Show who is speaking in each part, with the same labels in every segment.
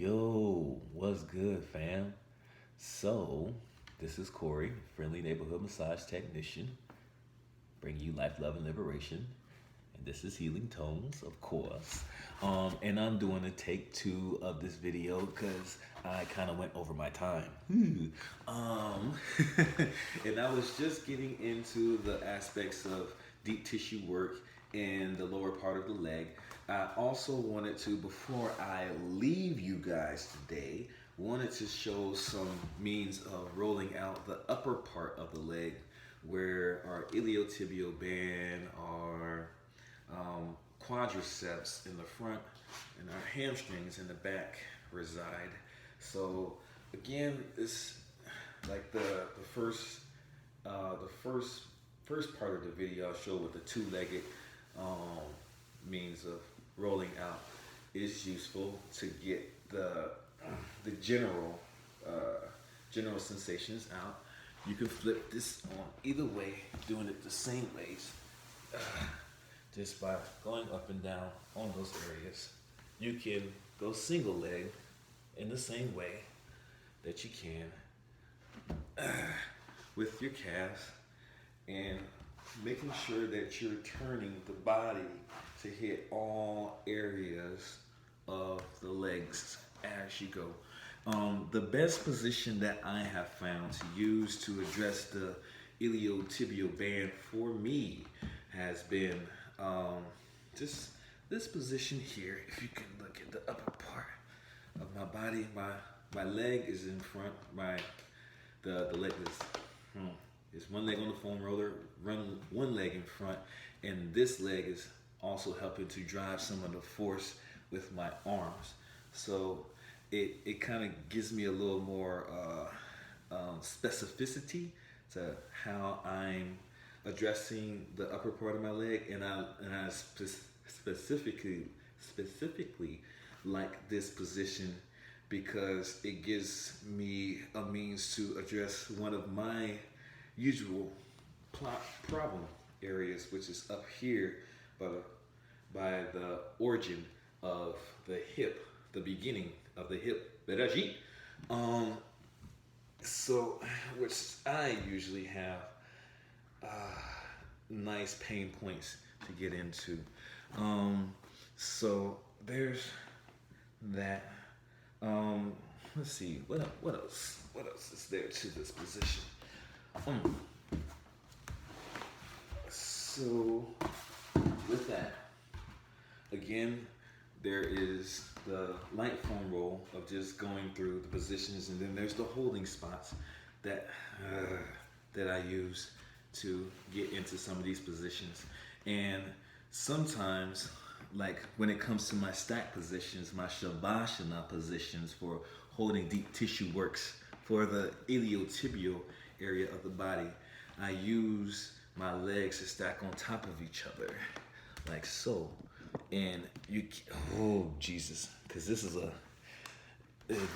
Speaker 1: Yo, what's good, fam? So, this is Corey, friendly neighborhood massage technician, bringing you life, love, and liberation. And this is Healing Tones, of course. And I'm doing a take two of this video because I kind of went over my time. um, and I was just getting into the aspects of deep tissue work in the lower part of the leg. I also wanted to, before I leave you guys today, wanted to show some means of rolling out the upper part of the leg where our iliotibial band, our quadriceps in the front, and our hamstrings in the back reside. So again, it's like the first part of the video I'll show with the two-legged means of rolling out is useful to get the general sensations out. You can flip this on either way, doing it the same ways, just by going up and down on those areas. You can go single leg in the same way that you can with your calves, and making sure that you're turning the body to hit all areas of the legs as you go. The best position that I have found to use to address the iliotibial band for me has been just this position here. If you can look at the upper part of my body, my leg is in front. The leg is one leg on the foam roller, run one leg in front, and this leg is also helping to drive some of the force with my arms. So it kind of gives me a little more specificity to how I'm addressing the upper part of my leg, and I specifically like this position because it gives me a means to address one of my usual problem areas, which is up here by the origin of the hip, the beginning of the hip, Beraji. So, which I usually have nice pain points to get into. So there's that. Let's see, what else is there to this position? So with that, again, there is the light foam roll of just going through the positions, and then there's the holding spots that I use to get into some of these positions. And sometimes, like when it comes to my stack positions, my Shavasana positions for holding deep tissue works for the iliotibial area of the body, I use my legs to stack on top of each other, like so. And oh Jesus, because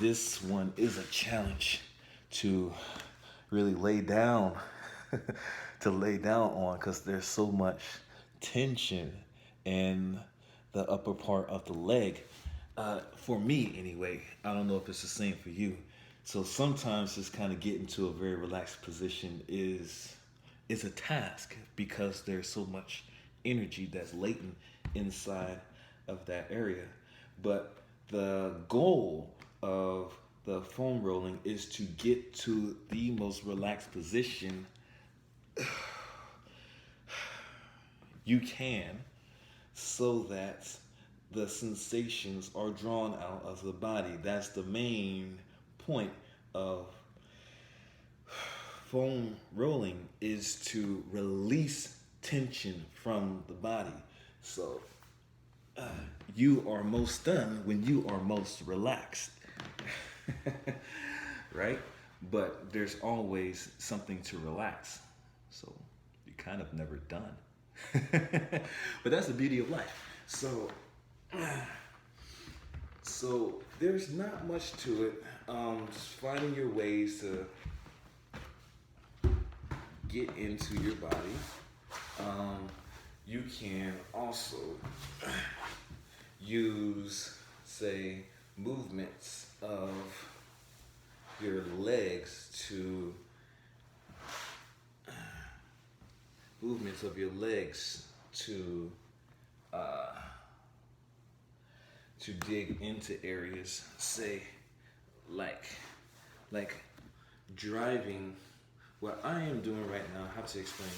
Speaker 1: this one is a challenge to really lay down, on, because there's so much tension in the upper part of the leg. For me, anyway. I don't know if it's the same for you. So sometimes just kind of getting to a very relaxed position is a task because there's so much energy that's latent inside of that area. But the goal of the foam rolling is to get to the most relaxed position you can, so that the sensations are drawn out of the body. That's the main point of foam rolling, is to release tension from the body. So you are most done when you are most relaxed. Right? But there's always something to relax. So you're kind of never done. But that's the beauty of life. So there's not much to it. Just finding your ways to get into your body. You can also use, say, movements of your legs to uh, to dig into areas, say like like driving. What I am doing right now, how to explain,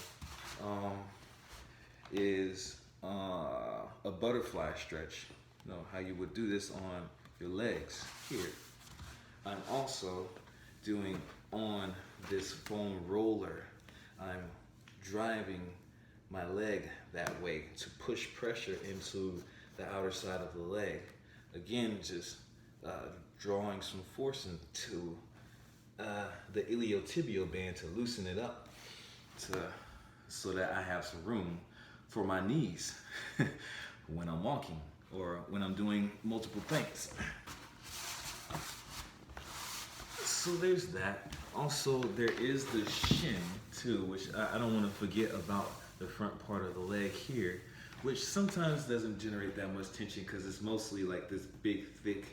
Speaker 1: is a butterfly stretch. You know how you would do this on your legs here. I'm also doing on this foam roller. I'm driving my leg that way to push pressure into the outer side of the leg. Again, just drawing some force into the iliotibial band to loosen it up, so that I have some room for my knees when I'm walking or when I'm doing multiple things. So there's that. Also, there is the shin too, which I don't want to forget about the front part of the leg here, which sometimes doesn't generate that much tension because it's mostly like this big, thick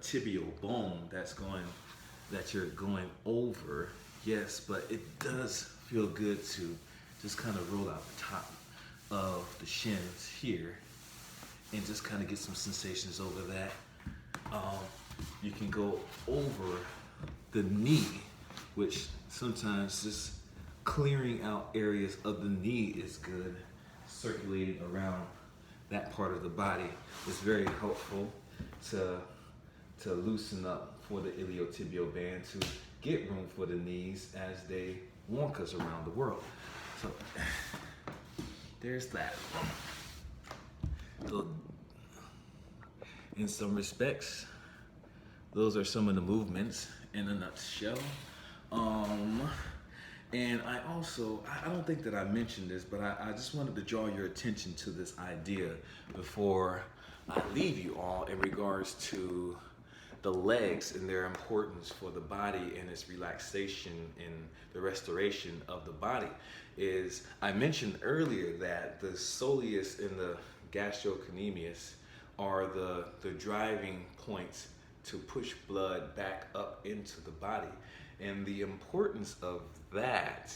Speaker 1: tibial bone that you're going over. Yes, but it does feel good to just kind of roll out the top of the shins here and just kind of get some sensations over that. You can go over the knee, which sometimes just clearing out areas of the knee is good. Circulating around that part of the body is very helpful to loosen up for the iliotibial band to get room for the knees as they walk us around the world. So there's that. So, in some respects, those are some of the movements in a nutshell. And I don't think that I mentioned this, but I just wanted to draw your attention to this idea before I leave you all in regards to the legs and their importance for the body and its relaxation and the restoration of the body. Is I mentioned earlier that the soleus and the gastrocnemius are the driving points to push blood back up into the body. And the importance of that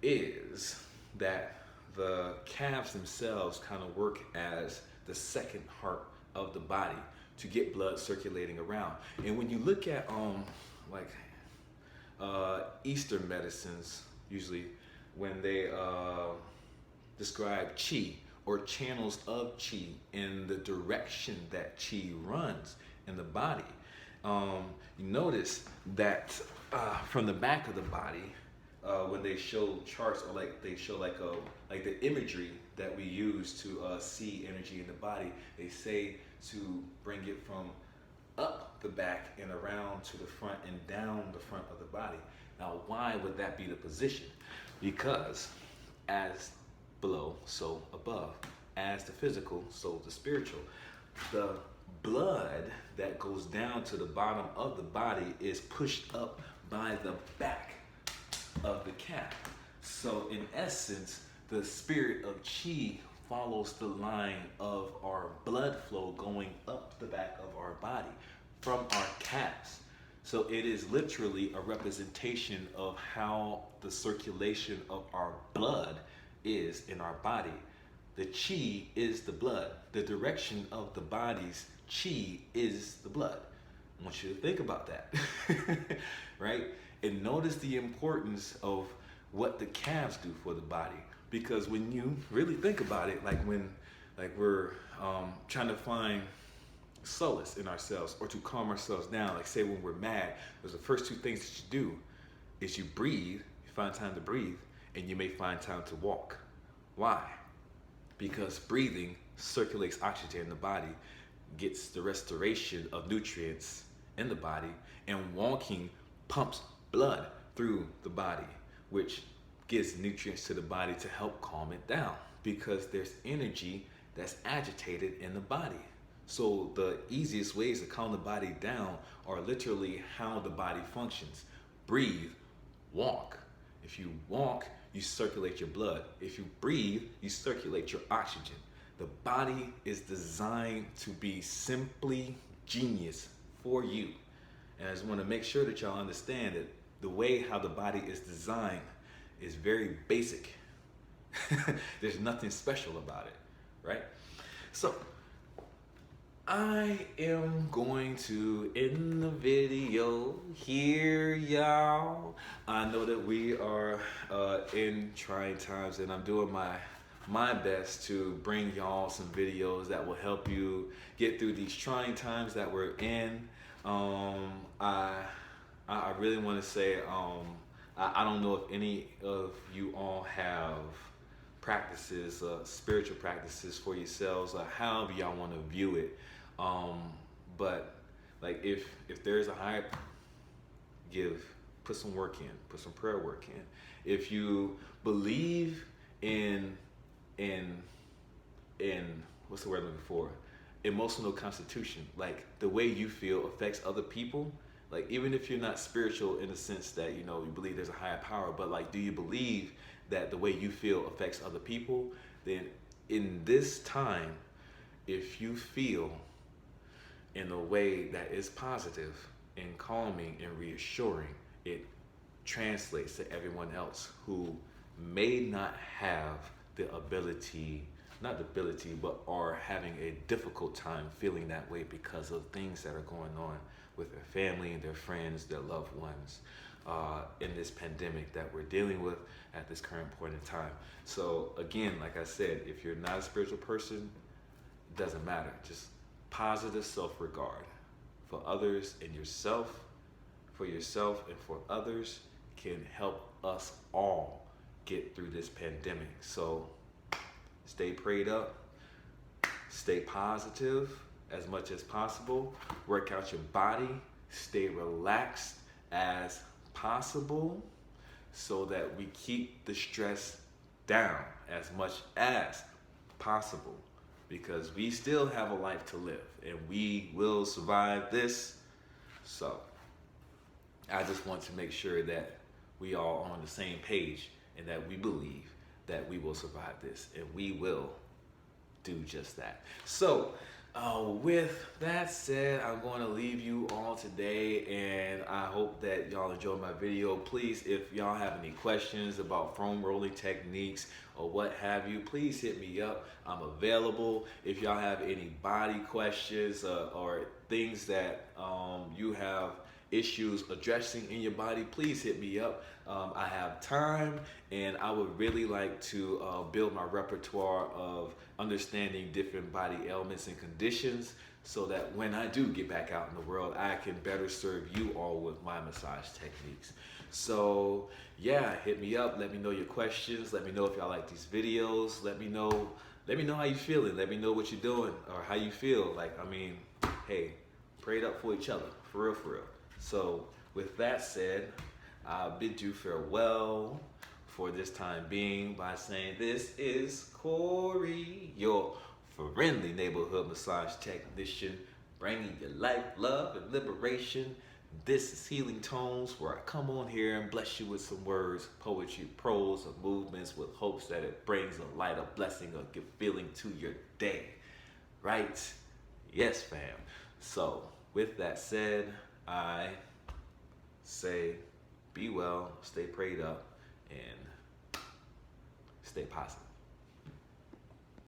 Speaker 1: is that the calves themselves kind of work as the second heart of the body to get blood circulating around. And when you look at Eastern medicines, usually when they describe chi or channels of chi in the direction that chi runs in the body, you notice that from the back of the body, when they show charts or they show like the imagery that we use to see energy in the body, they say to bring it from up the back and around to the front and down the front of the body. Now, why would that be the position? Because as below, so above. As the physical, so the spiritual. The blood that goes down to the bottom of the body is pushed up by the back of the calf. So in essence, the spirit of chi follows the line of our blood flow going up the back of our body from our calves. So it is literally a representation of how the circulation of our blood is in our body. The chi is the blood. The direction of the body's chi is the blood. I want you to think about that, right? And notice the importance of what the calves do for the body. Because when you really think about it, like we're trying to find solace in ourselves or to calm ourselves down, like say when we're mad, there's the first two things that you do is you breathe, you find time to breathe, and you may find time to walk. Why? Because breathing circulates oxygen in the body, gets the restoration of nutrients in the body, and walking pumps blood through the body, which gives nutrients to the body to help calm it down, because there's energy that's agitated in the body. So the easiest ways to calm the body down are literally how the body functions. Breathe, walk. If you walk, you circulate your blood. If you breathe, you circulate your oxygen. The body is designed to be simply
Speaker 2: genius for you. And I just want to make sure that y'all understand that the way how the body is designed is very basic. There's nothing special about it, right? So I am going to end the video here, y'all. I know that we are in trying times, and I'm doing my best to bring y'all some videos that will help you get through these trying times that we're in. I really want to say I don't know if any of you all have practices, spiritual practices for yourselves, or however y'all want to view it. But like if there's a higher, put some work in, put some prayer work in. If you believe in what's the word I'm looking for? Emotional constitution. Like the way you feel affects other people. Like even if you're not spiritual in the sense that you believe there's a higher power, but like do you believe that the way you feel affects other people? Then in this time, if you feel in a way that is positive and calming and reassuring, it translates to everyone else who may not have the ability, not the ability, but are having a difficult time feeling that way because of things that are going on with their family and their friends, their loved ones, in this pandemic that we're dealing with at this current point in time. So again, like I said, if you're not a spiritual person, it doesn't matter. Just positive self-regard for others and yourself, for yourself and for others can help us all get through this pandemic. So stay prayed up, stay positive as much as possible, work out your body, stay relaxed as possible so that we keep the stress down as much as possible, because we still have a life to live and we will survive this. So I just want to make sure that we all are on the same page and that we believe that we will survive this, and we will do just that. So with that said, I'm going to leave you all today, and I hope that y'all enjoyed my video. Please, if y'all have any questions about foam rolling techniques or what have you, please hit me up. I'm available. If y'all have any body questions or things that you have issues addressing in your body, please hit me up. I have time, and I would really like to build my repertoire of understanding different body ailments and conditions so that when I do get back out in the world, I can better serve you all with my massage techniques. So yeah, hit me up. Let me know your questions. Let me know if y'all like these videos. Let me know how you feeling. Let me know what you're doing or how you feel. Like, I mean, hey, prayed up for each other, for real, for real. So with that said, I bid you farewell for this time being by saying this is Corey, your friendly neighborhood massage technician, bringing you life, love, and liberation. This is Healing Tones, where I come on here and bless you with some words, poetry, prose, or movements with hopes that it brings a light, a blessing, or good feeling to your day. Right? Yes, fam. So with that said, I say be well, stay prayed up, and stay positive.